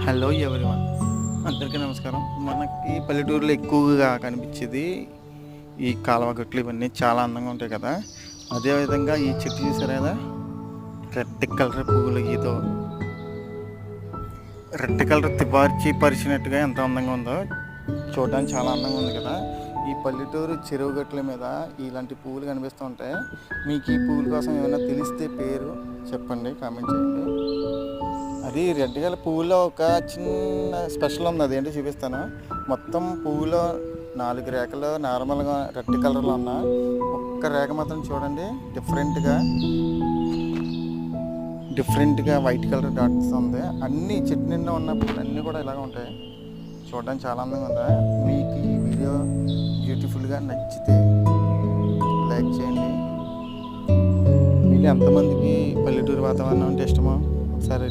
Hello everyone, అందరికీ నమస్కారం. మనకి పల్లెటూరులో ఎక్కువగా కనిపించేది ఈ కాలువ గట్లు, ఇవన్నీ చాలా అందంగా ఉంటాయి కదా. అదేవిధంగా ఈ చెట్టు చూసారు కదా, రెడ్ కలర్ పువ్వులు, ఏదో రెడ్ కలర్ తివార్చి పరిచినట్టుగా ఎంత అందంగా ఉందో చూడడానికి చాలా అందంగా ఉంది కదా. ఈ పల్లెటూరు చెరువు గట్ల మీద ఇలాంటి పువ్వులు కనిపిస్తూ ఉంటాయి. మీకు ఈ పువ్వుల కోసం ఏమైనా తెలిస్తే పేరు చెప్పండి, కామెంట్ చేయండి. అది రెడ్ కలర్ పువ్వులో ఒక చిన్న స్పెషల్ ఉంది, అదేంటో చూపిస్తాను. మొత్తం పువ్వులో 4 రేఖలు నార్మల్గా రెడ్ కలర్లో ఉన్న ఒక్క రేఖ మాత్రం చూడండి, డిఫరెంట్గా వైట్ కలర్ డాట్స్ ఉంది. అన్ని చెట్టు నిండా ఉన్న పువ్వులు అన్నీ కూడా ఇలాగ ఉంటాయి. చూడడానికి చాలా అందంగా ఉంది. మీకు ఈ వీడియో బ్యూటిఫుల్గా నచ్చితే లైక్ చేయండి. మీరు ఎంతమందికి పల్లెటూరు వాతావరణం అంటే ఇష్టమో ఒకసారి